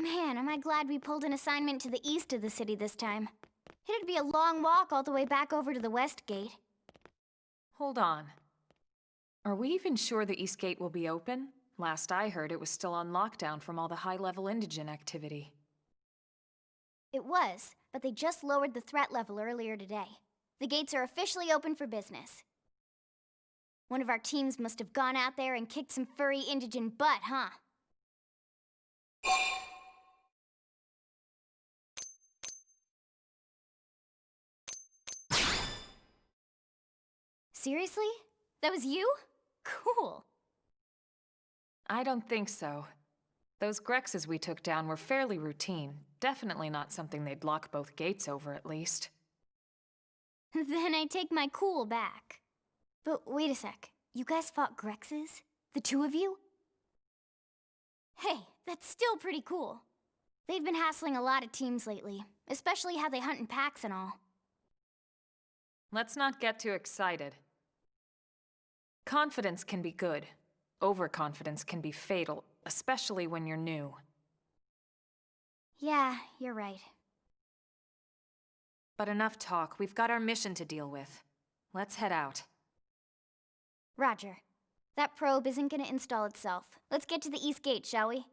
Man, am I glad we pulled an assignment to the east of the city this time. It'd be a long walk all the way back over to the west gate. Hold on. Are we even sure the East Gate will be open? Last I heard, it was still on lockdown from all the high-level indigent activity. It was, but they just lowered the threat level earlier today. The gates are officially open for business. One of our teams must have gone out there and kicked some furry indigent butt, huh? Seriously? That was you? Cool. I don't think so. Those Grexes we took down were fairly routine. Definitely not something they'd lock both gates over, at least. Then I take my cool back. But wait a sec. You guys fought Grexes? The two of you? Hey, that's still pretty cool. They've been hassling a lot of teams lately, especially how they hunt in packs and all. Let's not get too excited. Confidence can be good. Overconfidence can be fatal, especially when you're new. Yeah, you're right. But enough talk. We've got our mission to deal with. Let's head out. Roger. That probe isn't gonna install itself. Let's get to the East Gate, shall we?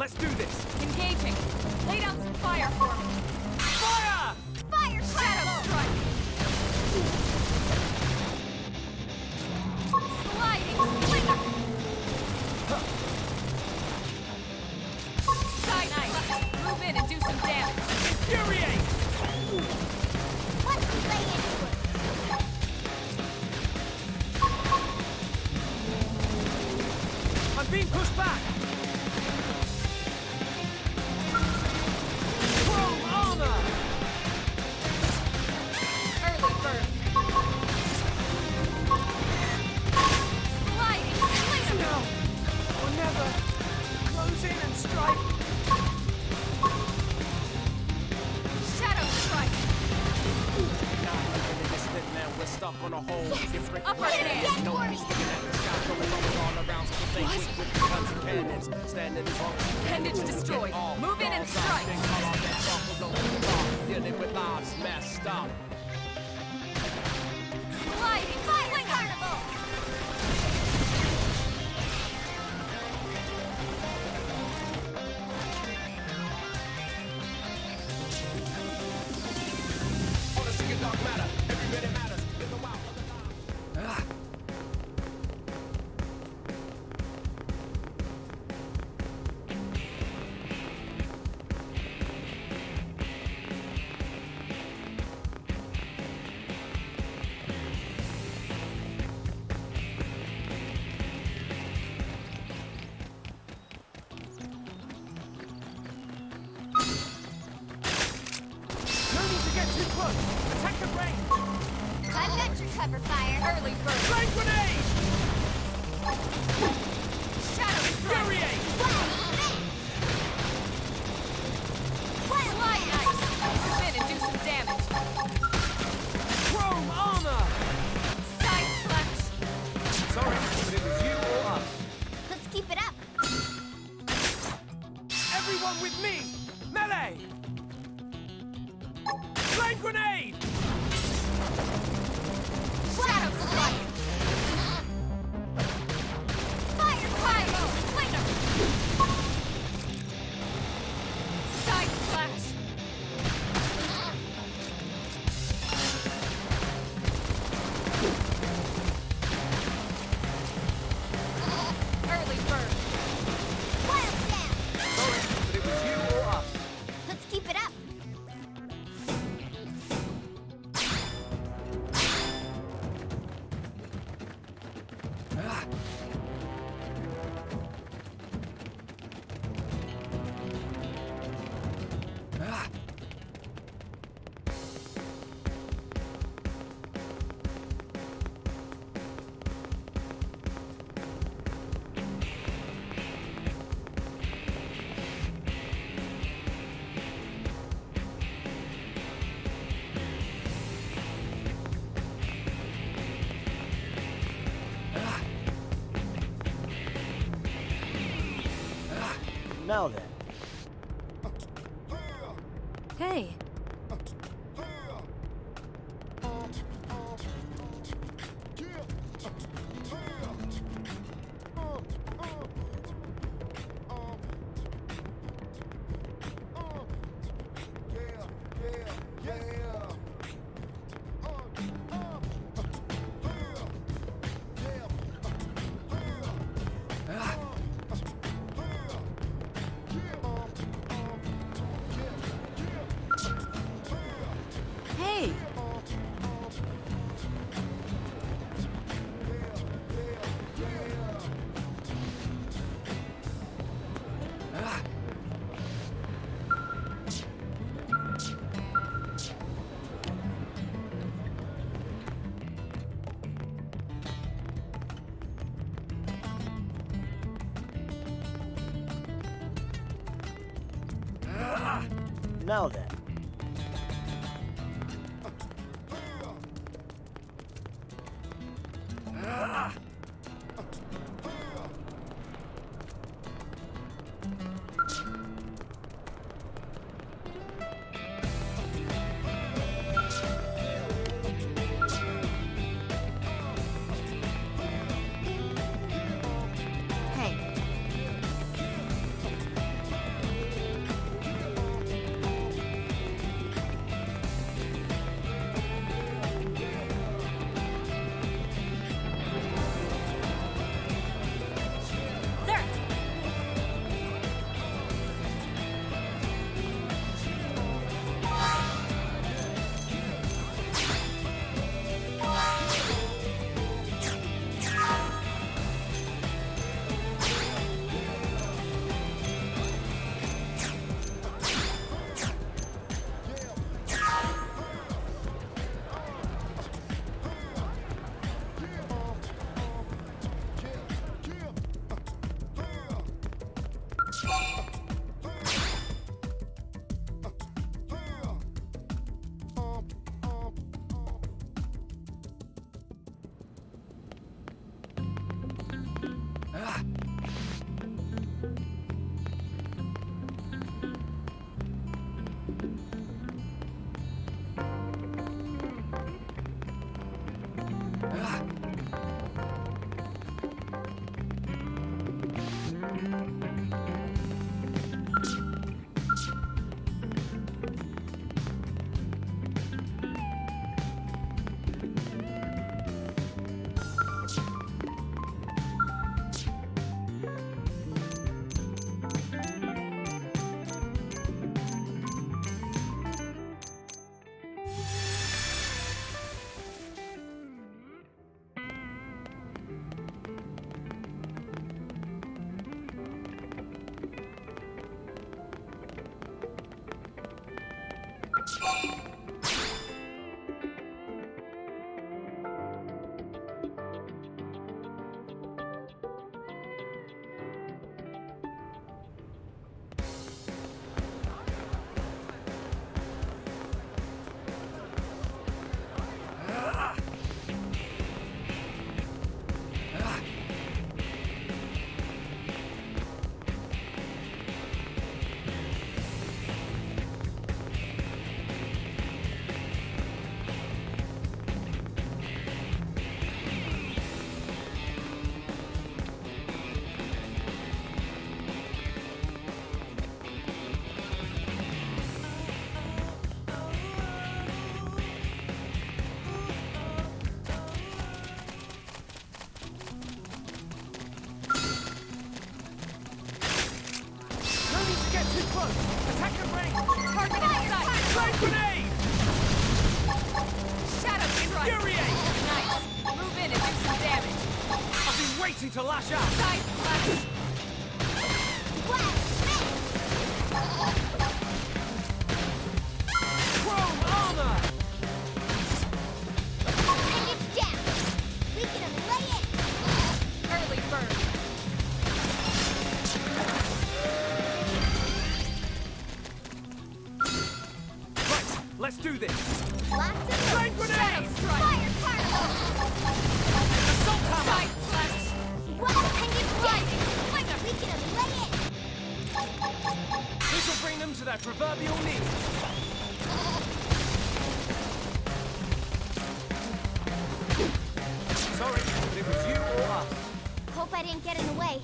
Let's do this! Engaging. Lay down some fire for me. Fire! Fire Shadow strike. Sliding slinger. Side knife. Move in and do some damage. Infuriate! Let's lay into it. I'm being pushed back! Chrome armor! Early bird. Sliding slinger. No! Or never! Close in and strike! Shadow strike. Now we're stuck on a hole. Upper hand. No use looking at the sky, going all around. So they quick with the guns and cannons. Standing as long as Appendage destroyed. Move in and strike. Dealing with lives messed up. Sliding Fire carnival. Honesty and dark matter. Every minute matters. In the wild of the light. No need to get too close. Attack the range. I've got your cover fire. early bird. Flame grenade! Shadow strike. Infuriate! Slide knife. Move in and do some damage. Chrome armor! Side slash. Sorry, but it was you or us. Let's keep it up. Everyone with me! Melee! Flame grenade! Shadow strike. Fire pyro. Slinger. Side slash. Early bird. Wild down. Sorry, but it was you or us. Let's keep it up. Now then. Hey. Hey. Now then. Hey. Attack the range! Target in sight! Fire grenade! Shadow strike! Infuriate! Nice! Move in and do some damage! I've been waiting to lash out! Side slash! Chrome armor! Bring it down! We can lay it! Early bird! Let's do this! Lots of Flame grenade! fire particle! Assault hammer! Side slash! Well, and it's rising! We can lay it! This will bring them to their proverbial knees! Sorry, but it was you or us. Hope I didn't get in the way.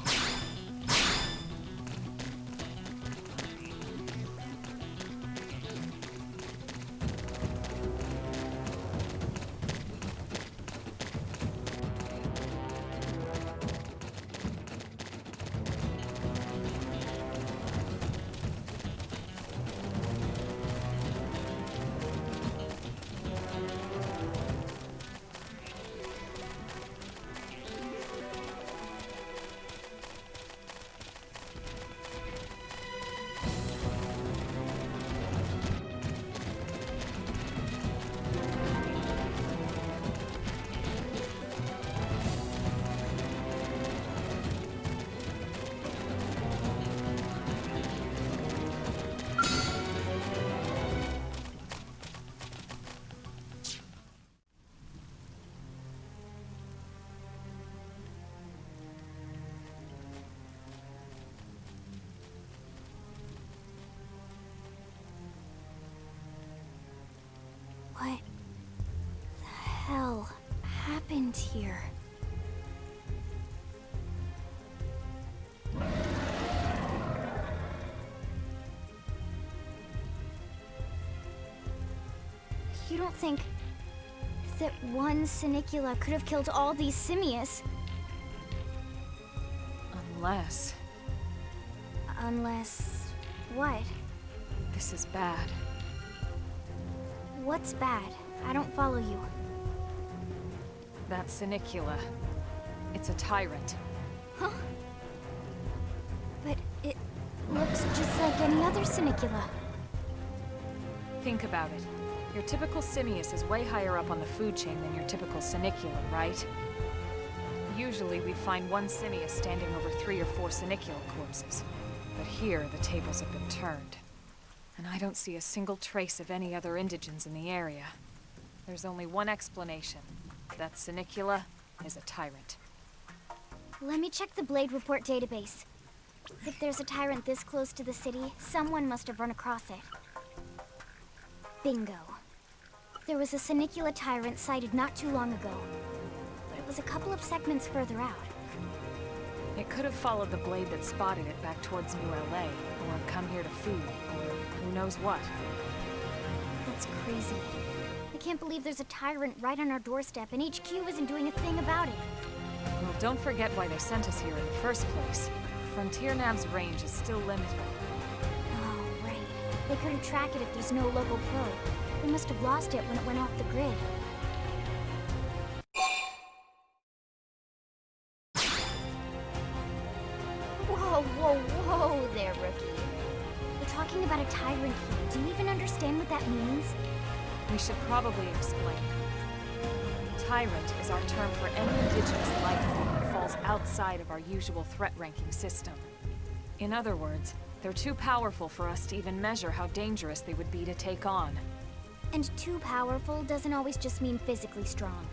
What the hell happened here? You don't think that one Sinicula could have killed all these simius? Unless Unless... what? this is bad. What's bad? I don't follow you. That Sinicula. It's a tyrant. Huh? But it looks just like any other Sinicula. Think about it. Your typical simius is way higher up on the food chain than your typical Sinicula, right? Usually we'd find one simius standing over 3 or 4 Sinicula corpses. But here, the tables have been turned. And I don't see a single trace of any other indigents in the area. There's only one explanation. That Sinicula is a tyrant. Let me check the Blade Report database. If there's a tyrant this close to the city, someone must have run across it. Bingo. There was a Senicula tyrant sighted not too long ago, but it was a couple of segments further out. It could have followed the blade that spotted it back towards New LA, or come here to feed, or who knows what. That's crazy. I can't believe there's a tyrant right on our doorstep and HQ isn't doing a thing about it. Well, don't forget why they sent us here in the first place. Frontier Nav's range is still limited. Oh, right. They couldn't track it if there's no local probe. They must have lost it when it went off the grid. Whoa, whoa, whoa there, rookie. We're talking about a tyrant here. Do you even understand what that means? We should probably explain. Tyrant is our term for any indigenous life form that falls outside of our usual threat ranking system. In other words, they're too powerful for us to even measure how dangerous they would be to take on. And too powerful doesn't always just mean physically strong.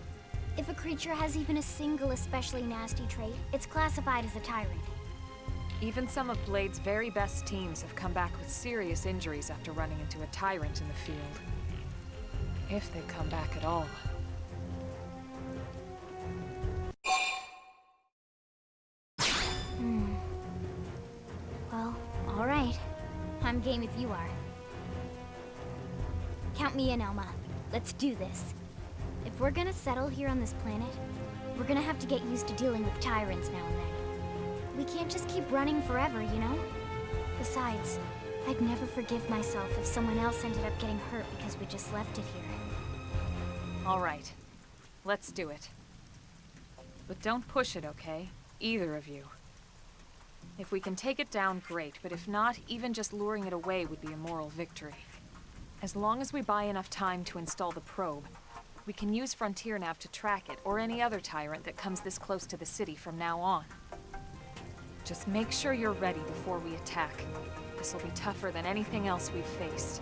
If a creature has even a single especially nasty trait, it's classified as a tyrant. Even some of Blade's very best teams have come back with serious injuries after running into a tyrant in the field. If they come back at all. Well, all right. I'm game if you are. Count me in, Elma. Let's do this. If we're gonna settle here on this planet, we're gonna have to get used to dealing with tyrants now and then. We can't just keep running forever, you know? Besides, I'd never forgive myself if someone else ended up getting hurt because we just left it here. All right. Let's do it. But don't push it, okay? Either of you. If we can take it down, great, but if not, even just luring it away would be a moral victory. As long as we buy enough time to install the probe, we can use Frontier Nav to track it, or any other tyrant that comes this close to the city from now on. Just make sure you're ready before we attack. This will be tougher than anything else we've faced.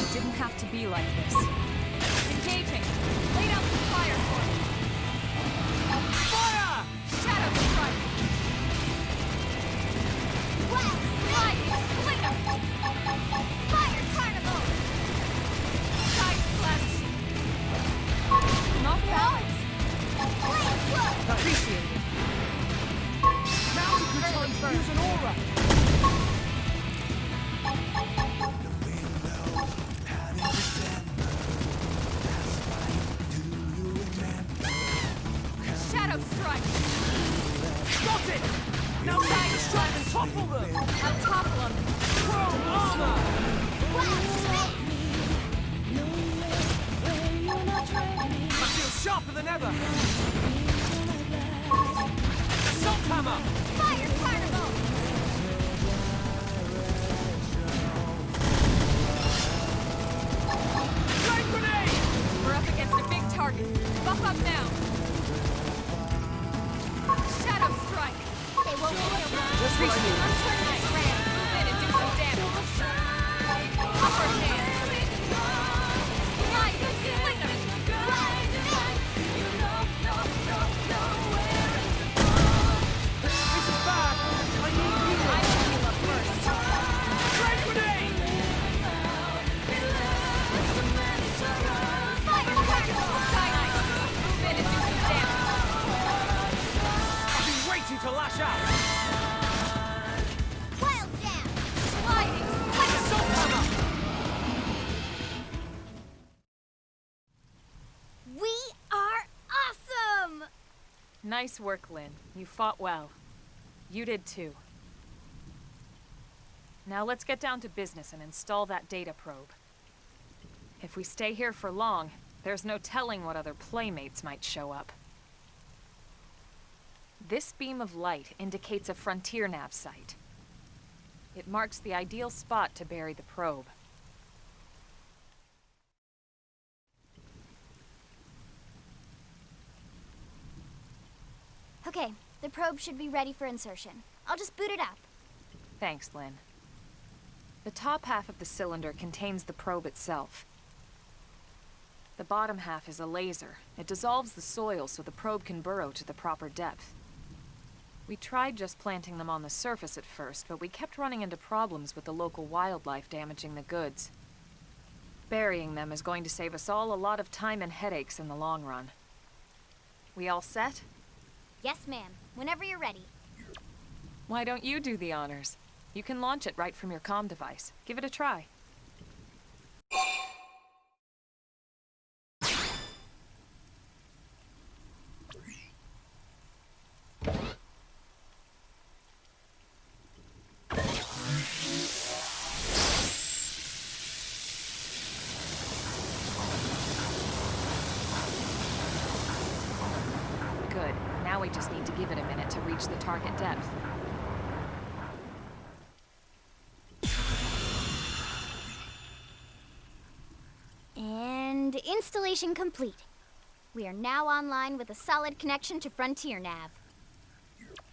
It didn't have to be like this. Engaging! Lay down some fire for me! Fire! Shadow strike! Well, Lightning slinger! fire carnival! Side slash! Not bad. Flame flood! Appreciate it. Now's a good time to use an aura! Shadow strike! Got it! Now Side let's try and topple them! I'll topple them. Chrome armor! Well, spin! I feel sharper than ever! Assault hammer! Fire carnival! Flame grenade! We're up against a big target. Buff up now. Shadow strike. They won't be able to That's what I need. turn this around. Move in and do some damage. Upper hand. Lightning slinger. This is bad! I need I healing! will heal up first. Flame grenade! Fire carnival! Side ice. Move in and do some damage. I've been waiting to lash out! Wild jam! Sliding. Assault hammer! We are awesome! Nice work, Lynn. You fought well. You did too. Now let's get down to business and install that data probe. If we stay here for long, there's no telling what other playmates might show up. This beam of light indicates a frontier nav site. It marks the ideal spot to bury the probe. Okay, the probe should be ready for insertion. I'll just boot it up. Thanks, Lynn. The top half of the cylinder contains the probe itself. The bottom half is a laser. It dissolves the soil so the probe can burrow to the proper depth. We tried just planting them on the surface at first, but we kept running into problems with the local wildlife damaging the goods. Burying them is going to save us all a lot of time and headaches in the long run. We all set? Yes, ma'am. Whenever you're ready. Why don't you do the honors? You can launch it right from your comm device. Give it a try. Good. Now we just need to give it a minute to reach the target depth. And installation complete. We are now online with a solid connection to Frontier Nav.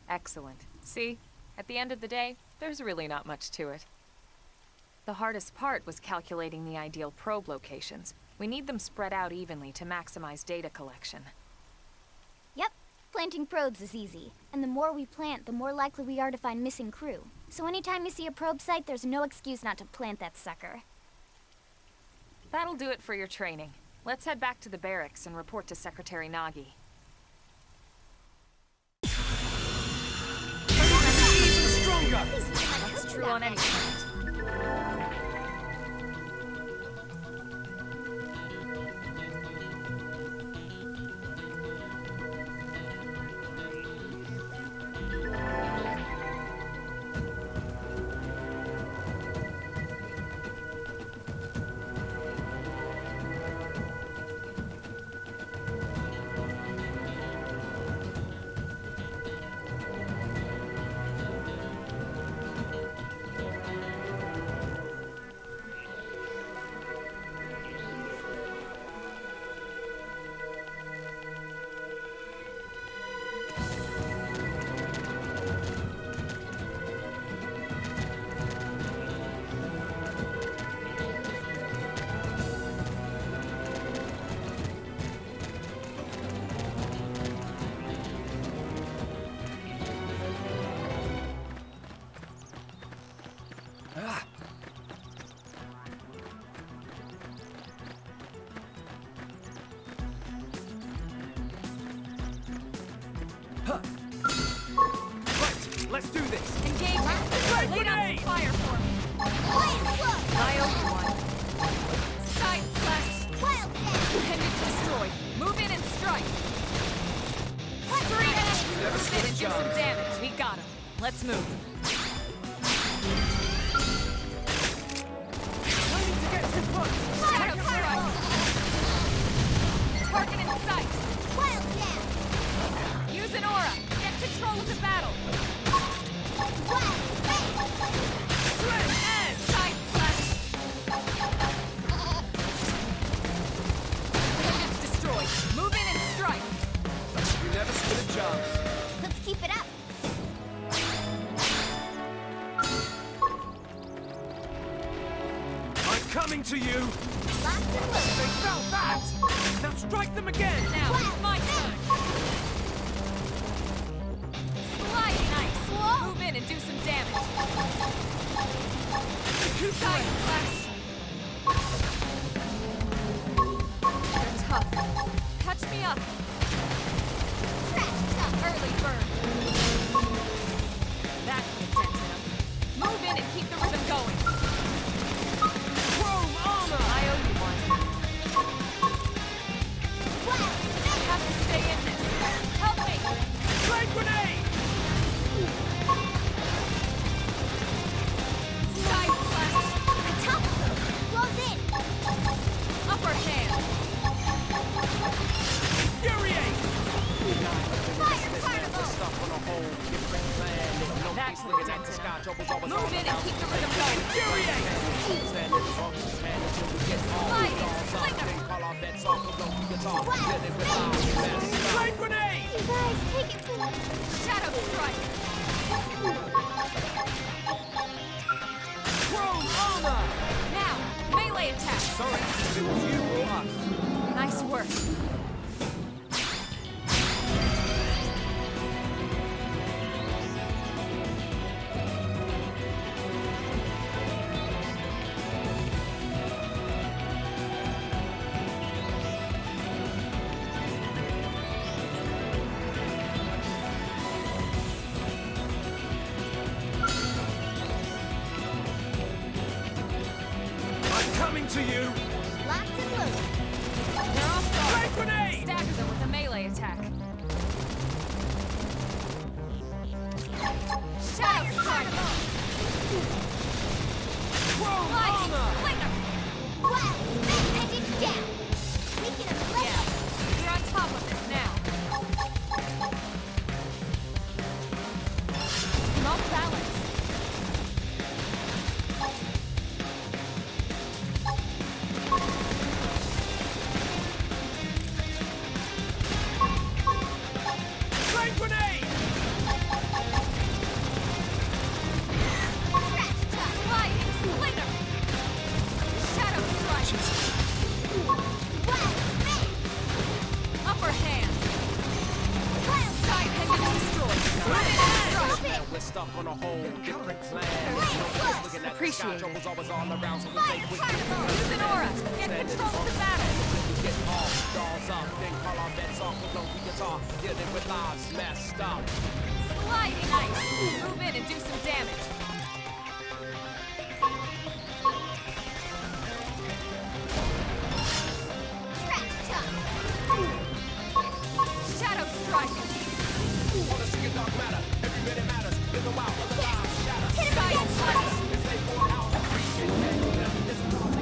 Excellent. See? At the end of the day, there's really not much to it. The hardest part was calculating the ideal probe locations. We need them spread out evenly to maximize data collection. Yep, planting probes is easy. And the more we plant, the more likely we are to find missing crew. So anytime you see a probe site, there's no excuse not to plant that sucker. That'll do it for your training. Let's head back to the barracks and report to Secretary Nagi. Even stronger! That's true on any planet. Let's move. Waiting to get too close. Shadow strike. Target in sight. Wild jam! Use an aura. Get control of the battle. Wild Flip and side slash. Target's destroyed. Move in and strike. You never stood a chance. Let's keep it up. I'm coming to you. Locked and loaded. They felt that. Now strike them again. Now it's my turn. Sliding ice. Move in and do some damage. Side slash. They're tough. Catch me up. Trash tough. Early bird. That could have dented him. Move in and keep the rhythm going. Chrome armor. I owe you one. Wild I have to stay in this. Help me. Flame grenade. Side slash. top. Close in. Upper hand. Infuriate. Fire carnival. Stuff on a whole different planet. No That peace could looking have at the dented sky. him. Trouble's always Move in and keep the rhythm going. Infuriate. Standing as long as you can until we get all Sliding. the balls up. Slinger. Then call our bets off and don't be guitar. Wow. Then it without mess. Flame grenade. You guys, take it from Shadow strike. Chrome armor. Now, melee attack. Sorry, if it was you or us. Nice work. I'm coming to you. locked and loaded. They're off guard. Flame grenade. Stagger them with a melee attack. Shadow strike. Chrome Lightning armor. slinger. Wild magic down. Speaking of Yeah, you're on top of this now. I'm off balance. Flame grenade. trash tough. Lightning slinger. Shadow strike. Wild man. Upper hand. Wild Side has been destroyed. Move in and strike. Now we're stuck on a whole different planet. Flame plus. Looking at the Appreciate sky, it. trouble's always all around, so we Fire think we carnival. Use an aura. Get control of the battle. get off, dolls up, then call our bets off with no guitar. Dealing with lives messed up. Sliding ice. Move in and do some damage. Trash tough. Shadow strike. Wanna see a dark matter, every minute matters. In the wild, of the lives shatter. Hit him Side again. slash. If they pour out, appreciate that. It's all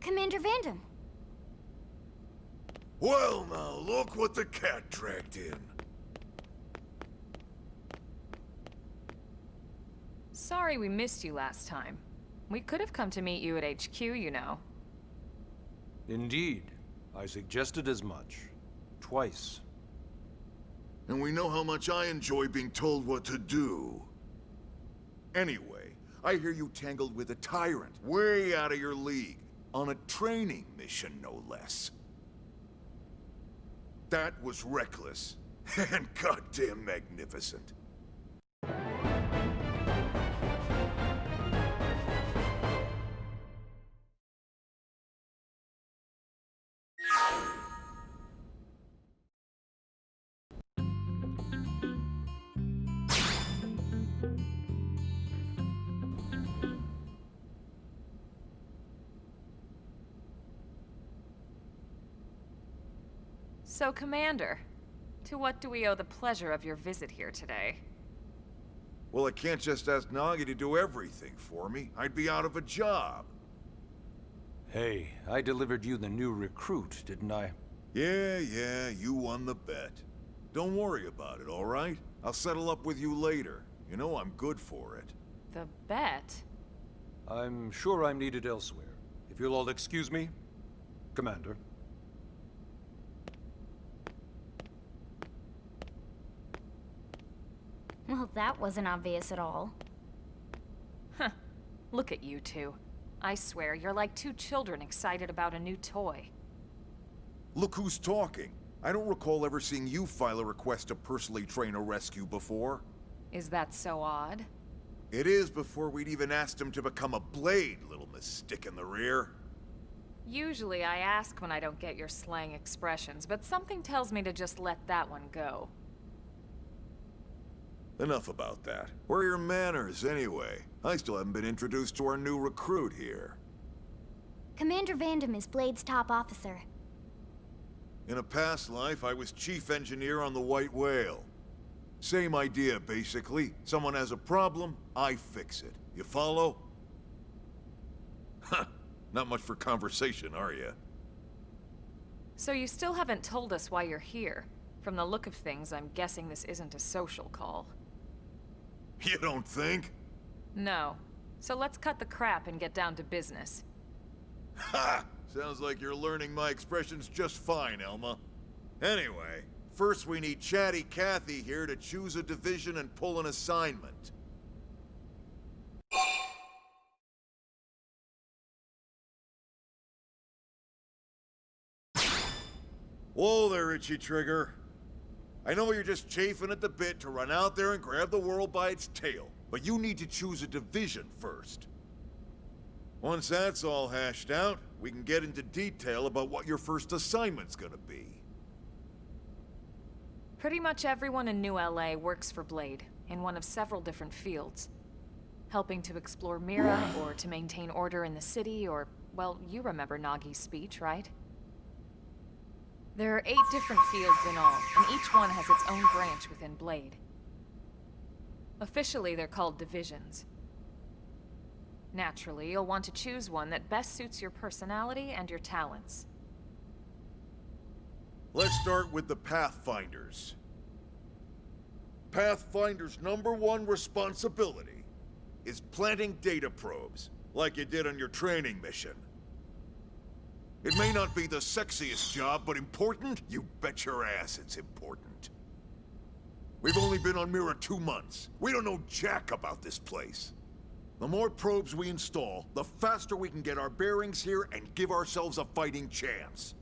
Commander Vandam. Well now, look what the cat dragged in. Sorry we missed you last time. We could have come to meet you at HQ, you know. Indeed. I suggested as much. Twice. And we know how much I enjoy being told what to do. Anyway, I hear you tangled with a tyrant, way out of your league, on a training mission, no less. That was reckless, and goddamn magnificent. So, Commander, to what do we owe the pleasure of your visit here today? Well, I can't just ask Nagi to do everything for me. I'd be out of a job. Hey, I delivered you the new recruit, didn't I? Yeah, you won the bet. Don't worry about it, all right? I'll settle up with you later. You know I'm good for it. The bet? I'm sure I'm needed elsewhere. If you'll all excuse me, Commander. Well, that wasn't obvious at all. Huh. Look at you two. I swear, you're like two children excited about a new toy. Look who's talking. I don't recall ever seeing you file a request to personally train a rescue before. Is that so odd? It is before we'd even asked him to become a blade, little miss stick in the rear. Usually I ask when I don't get your slang expressions, but something tells me to just let that one go. Enough about that. Where are your manners, anyway? I still haven't been introduced to our new recruit here. Commander Vandam is Blade's top officer. In a past life, I was chief engineer on the White Whale. Same idea, basically. Someone has a problem, I fix it. You follow? Huh. Not much for conversation, are you? So you still haven't told us why you're here. From the look of things, I'm guessing this isn't a social call. You don't think? No. So let's cut the crap and get down to business. Ha! Sounds like you're learning my expressions just fine, Elma. Anyway, first we need Chatty Cathy here to choose a division and pull an assignment. Whoa there, Itchy Trigger. I know you're just chafing at the bit to run out there and grab the world by its tail, but you need to choose a division first. Once that's all hashed out, we can get into detail about what your first assignment's gonna be. Pretty much everyone in New LA works for Blade, in one of several different fields. Helping to explore Mira, or to maintain order in the city, or, well, you remember Nagi's speech, right? There are 8 different fields in all, and each one has its own branch within Blade. Officially, they're called divisions. Naturally, you'll want to choose one that best suits your personality and your talents. Let's start with the Pathfinders. Pathfinder's #1 responsibility is planting data probes, like you did on your training mission. It may not be the sexiest job, but important? You bet your ass it's important. We've only been on Mira 2 months. We don't know jack about this place. The more probes we install, the faster we can get our bearings here and give ourselves a fighting chance.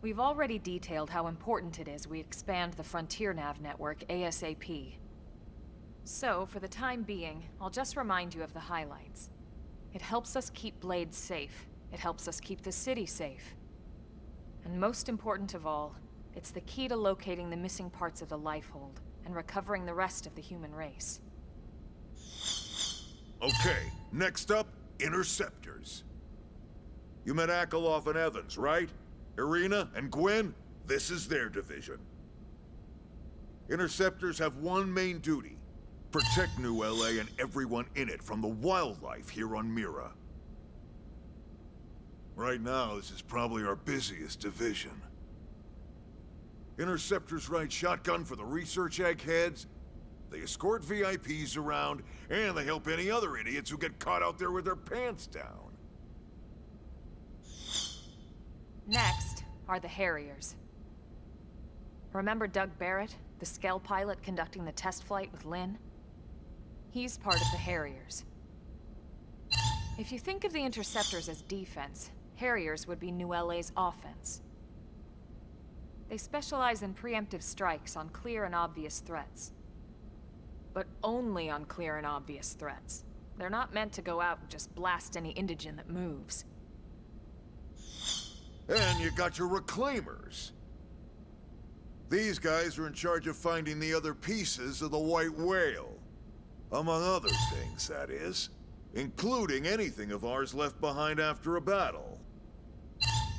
We've already detailed how important it is we expand the Frontier Nav network ASAP. So, for the time being, I'll just remind you of the highlights. It helps us keep Blade safe. It helps us keep the city safe. And most important of all, it's the key to locating the missing parts of the Lifehold and recovering the rest of the human race. Okay, next up, Interceptors. You met Akeloff and Evans, right? Irina and Gwyn? This is their division. Interceptors have one main duty. Protect New LA and everyone in it from the wildlife here on Mira. Right now, this is probably our busiest division. Interceptors ride shotgun for the research eggheads, they escort VIPs around, and they help any other idiots who get caught out there with their pants down. Next are the Harriers. Remember Doug Barrett, the Skell pilot conducting the test flight with Lynn? He's part of the Harriers. If you think of the Interceptors as defense, Harriers would be New LA's offense. They specialize in preemptive strikes on clear and obvious threats. But only on clear and obvious threats. They're not meant to go out and just blast any indigene that moves. And you got your Reclaimers. These guys are in charge of finding the other pieces of the White Whale. Among other things, that is. Including anything of ours left behind after a battle.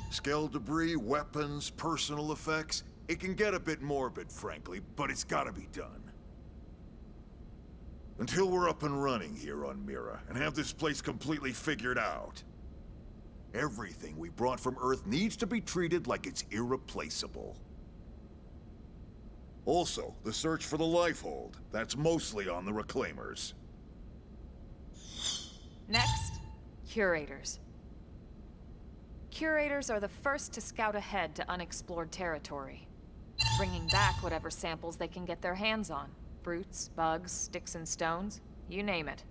Skell debris, weapons, personal effects. It can get a bit morbid, frankly, but it's gotta be done. Until we're up and running here on Mira, and have this place completely figured out. Everything we brought from Earth needs to be treated like it's irreplaceable. Also, the search for the Lifehold. That's mostly on the Reclaimers. Next, Curators. Curators are the first to scout ahead to unexplored territory, bringing back whatever samples they can get their hands on. Fruits, bugs, sticks and stones, you name it.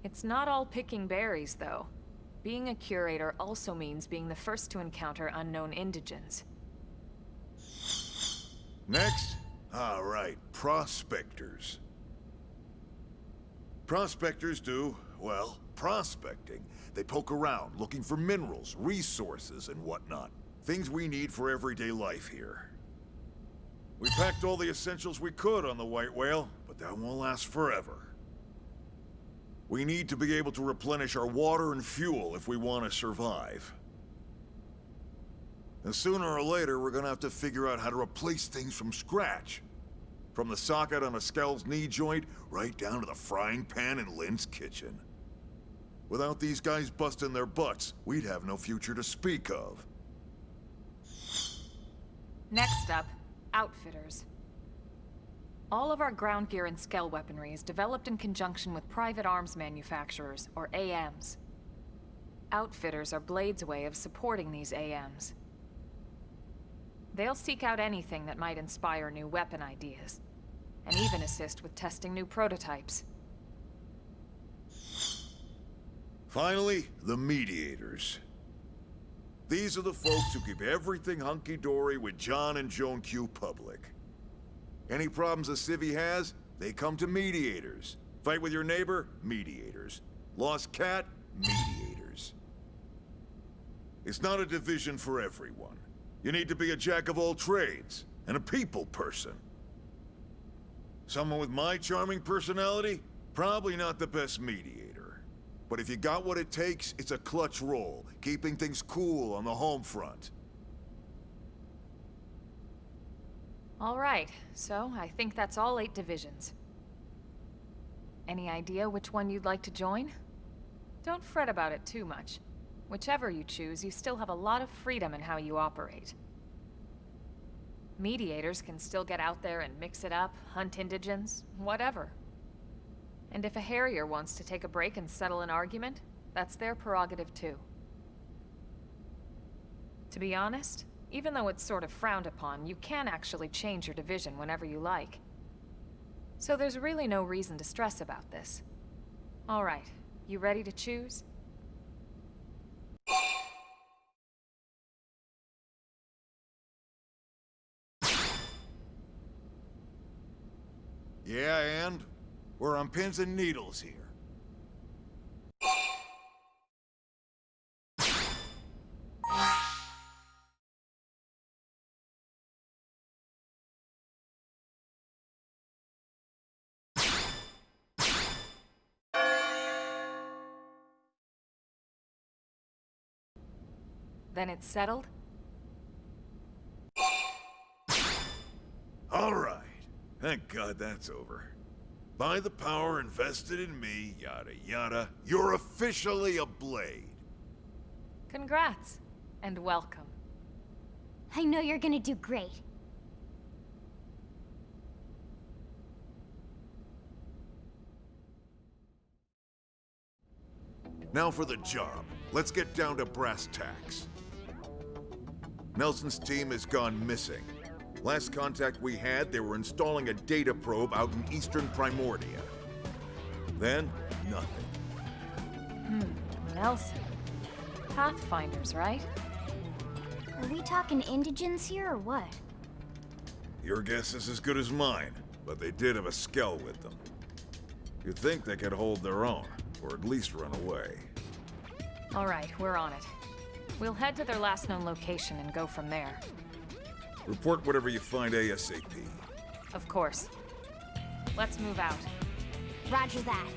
It's not all picking berries, though. Being a curator also means being the first to encounter unknown indigens. Next? All right, prospectors. Prospectors do, well, prospecting. They poke around, looking for minerals, resources, and whatnot. Things we need for everyday life here. We packed all the essentials we could on the White Whale, but that won't last forever. We need to be able to replenish our water and fuel if we want to survive. And sooner or later, we're gonna have to figure out how to replace things from scratch. From the socket on a Skell's knee joint, right down to the frying pan in Lynn's kitchen. Without these guys busting their butts, we'd have no future to speak of. Next up, Outfitters. All of our ground gear and Skell weaponry is developed in conjunction with private arms manufacturers, or AMs. Outfitters are Blade's way of supporting these AMs. They'll seek out anything that might inspire new weapon ideas, and even assist with testing new prototypes. Finally, the Mediators. These are the folks who keep everything hunky-dory with John and Joan Q public. Any problems a civvy has, they come to Mediators. Fight with your neighbor? Mediators. Lost cat? Mediators. It's not a division for everyone. You need to be a jack of all trades, and a people person. Someone with my charming personality? Probably not the best mediator. But if you got what it takes, it's a clutch role, keeping things cool on the home front. All right, so I think that's all 8 divisions. Any idea which one you'd like to join? Don't fret about it too much. Whichever you choose, you still have a lot of freedom in how you operate. Mediators can still get out there and mix it up, hunt indigens, whatever. And if a Harrier wants to take a break and settle an argument, that's their prerogative too. To be honest, even though it's sort of frowned upon, you can actually change your division whenever you like. So there's really no reason to stress about this. All right, you ready to choose? Yeah, and? We're on pins and needles here. Then it's settled? All right. Thank God that's over. By the power invested in me, yada yada, you're officially a Blade. Congrats. And welcome. I know you're gonna do great. Now for the job. Let's get down to brass tacks. Nelson's team has gone missing. Last contact we had, they were installing a data probe out in eastern Primordia. Then, nothing. Nelson. Pathfinders, right? Are we talking indigents here or what? Your guess is as good as mine, but they did have a skell with them. You'd think they could hold their own, or at least run away. All right, we're on it. We'll head to their last known location and go from there. Report whatever you find ASAP. Of course. Let's move out. Roger that.